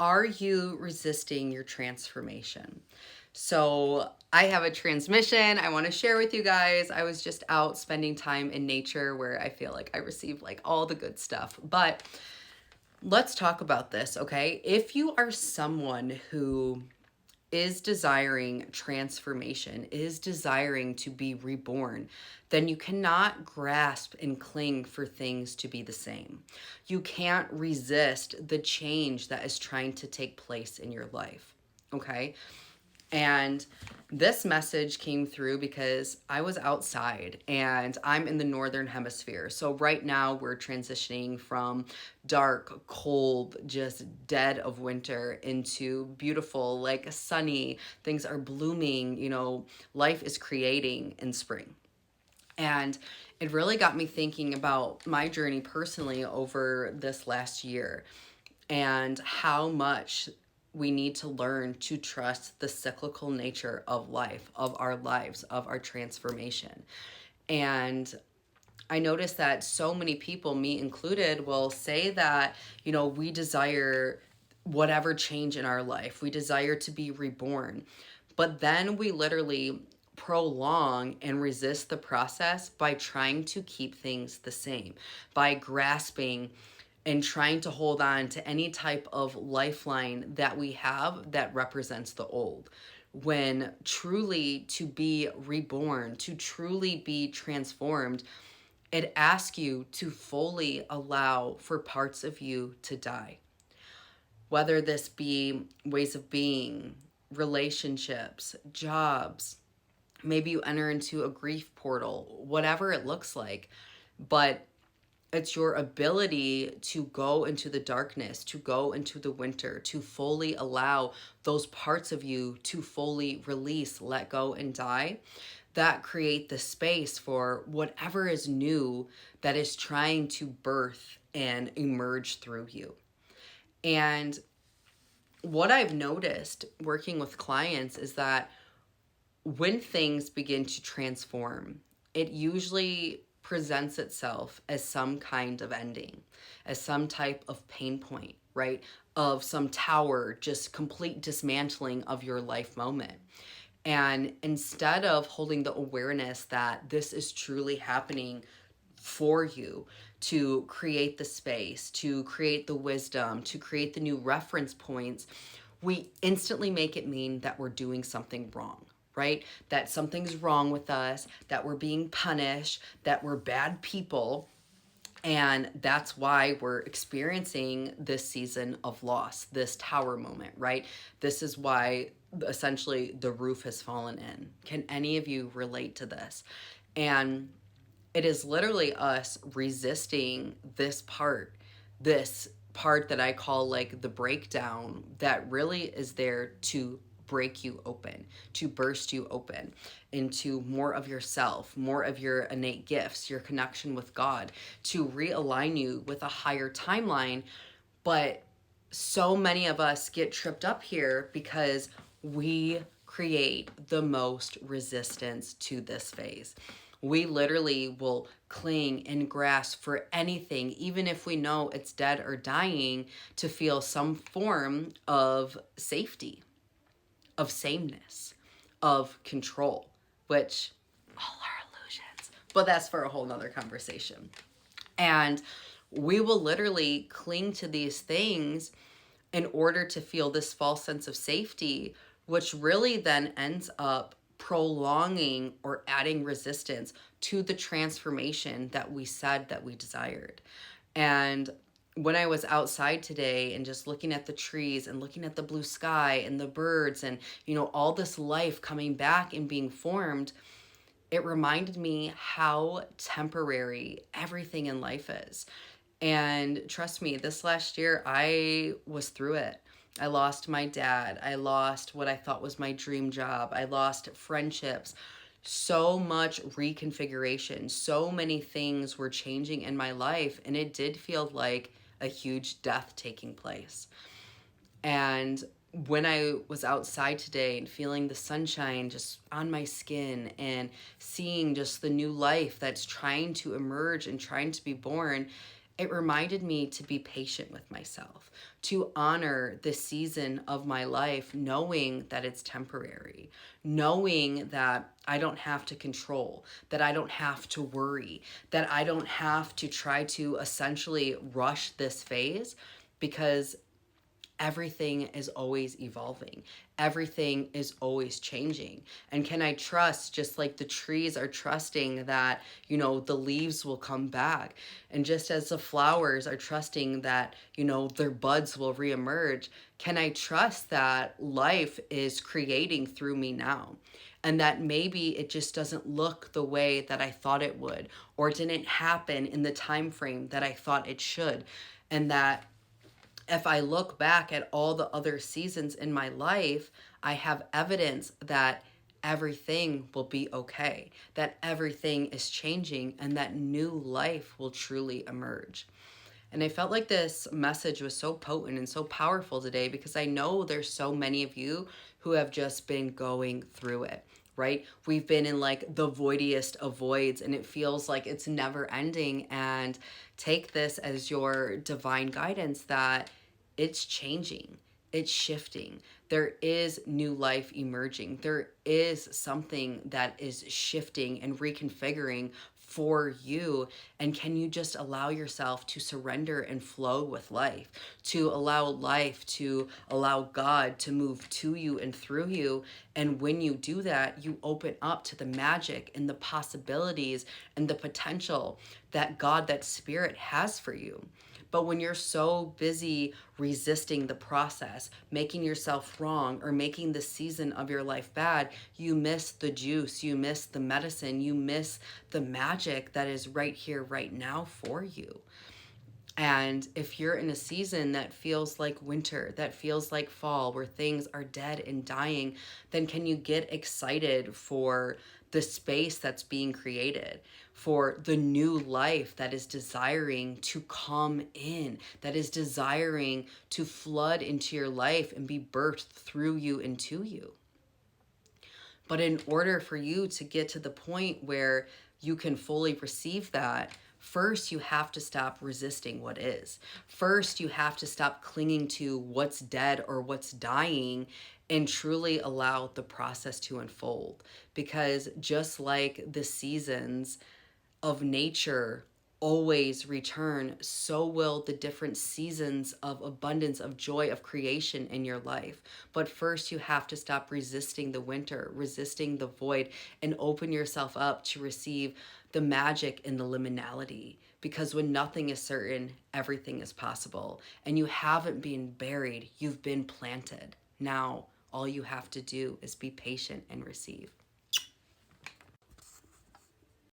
Are you resisting your transformation? So I have a transmission I want to share with you guys. I was just out spending time in nature where I feel like I received like all the good stuff. But let's talk about this, okay? If you are someone who is desiring transformation, is desiring to be reborn, then you cannot grasp and cling for things to be the same. You can't resist the change that is trying to take place in your life, okay? And this message came through because I was outside and I'm in the northern hemisphere. So right now we're transitioning from dark, cold, just dead of winter into beautiful, like sunny. Things are blooming, life is creating in spring. And it really got me thinking about my journey personally over this last year and how much we need to learn to trust the cyclical nature of life, of our lives, of our transformation. And I noticed that so many people, me included, will say that, we desire whatever change in our life, we desire to be reborn. But then we literally prolong and resist the process by trying to keep things the same, by grasping and trying to hold on to any type of lifeline that we have that represents the old. When truly to be reborn, to truly be transformed, it asks you to fully allow for parts of you to die. Whether this be ways of being, relationships, jobs, maybe you enter into a grief portal, whatever it looks like. But it's your ability to go into the darkness, to go into the winter, to fully allow those parts of you to fully release, let go, and die, that create the space for whatever is new that is trying to birth and emerge through you. And what I've noticed working with clients is that when things begin to transform, it usually presents itself as some kind of ending, as some type of pain point, right? Of some tower, just complete dismantling of your life moment. And instead of holding the awareness that this is truly happening for you, to create the space, to create the wisdom, to create the new reference points, we instantly make it mean that we're doing something wrong, right? That something's wrong with us, that we're being punished, that we're bad people. And that's why we're experiencing this season of loss, this tower moment, right? This is why essentially the roof has fallen in. Can any of you relate to this? And it is literally us resisting this part that I call like the breakdown, that really is there to break you open, to burst you open into more of yourself, more of your innate gifts, your connection with God, to realign you with a higher timeline. But so many of us get tripped up here because we create the most resistance to this phase. We literally will cling and grasp for anything, even if we know it's dead or dying, to feel some form of safety, of sameness, of control, which all are illusions. But that's for a whole nother conversation. And we will literally cling to these things in order to feel this false sense of safety, which really then ends up prolonging or adding resistance to the transformation that we said that we desired. And when I was outside today and just looking at the trees and looking at the blue sky and the birds and, all this life coming back and being formed, it reminded me how temporary everything in life is. And trust me, this last year, I was through it. I lost my dad. I lost what I thought was my dream job. I lost friendships. So much reconfiguration. So many things were changing in my life. And it did feel like a huge death taking place. And when I was outside today and feeling the sunshine just on my skin and seeing just the new life that's trying to emerge and trying to be born, it reminded me to be patient with myself, to honor the season of my life, knowing that it's temporary, knowing that I don't have to control, that I don't have to worry, that I don't have to try to essentially rush this phase, because everything is always evolving. Everything is always changing. And can I trust, just like the trees are trusting that, the leaves will come back, and just as the flowers are trusting that, their buds will reemerge, can I trust that life is creating through me now? And that maybe it just doesn't look the way that I thought it would, or it didn't happen in the time frame that I thought it should. And that if I look back at all the other seasons in my life, I have evidence that everything will be okay, that everything is changing, and that new life will truly emerge. And I felt like this message was so potent and so powerful today, because I know there's so many of you who have just been going through it, right? We've been in like the voidiest of voids, and it feels like it's never ending. And take this as your divine guidance that it's changing, it's shifting. There is new life emerging. There is something that is shifting and reconfiguring for you. And can you just allow yourself to surrender and flow with life, to allow life, to allow God to move to you and through you? And when you do that, you open up to the magic and the possibilities and the potential that God, that spirit has for you. But when you're so busy resisting the process, making yourself wrong, or making the season of your life bad, you miss the juice, you miss the medicine, you miss the magic that is right here, right now for you. And if you're in a season that feels like winter, that feels like fall, where things are dead and dying, then can you get excited for the space that's being created, for the new life that is desiring to come in, that is desiring to flood into your life and be birthed through you and to you? But in order for you to get to the point where you can fully receive that, first you have to stop resisting what is. First, you have to stop clinging to what's dead or what's dying, and truly allow the process to unfold. Because just like the seasons of nature always return, so will the different seasons of abundance, of joy, of creation in your life. But first, you have to stop resisting the winter, resisting the void, and open yourself up to receive the magic in the liminality. Because when nothing is certain, everything is possible. And you haven't been buried, you've been planted. Now, all you have to do is be patient and receive.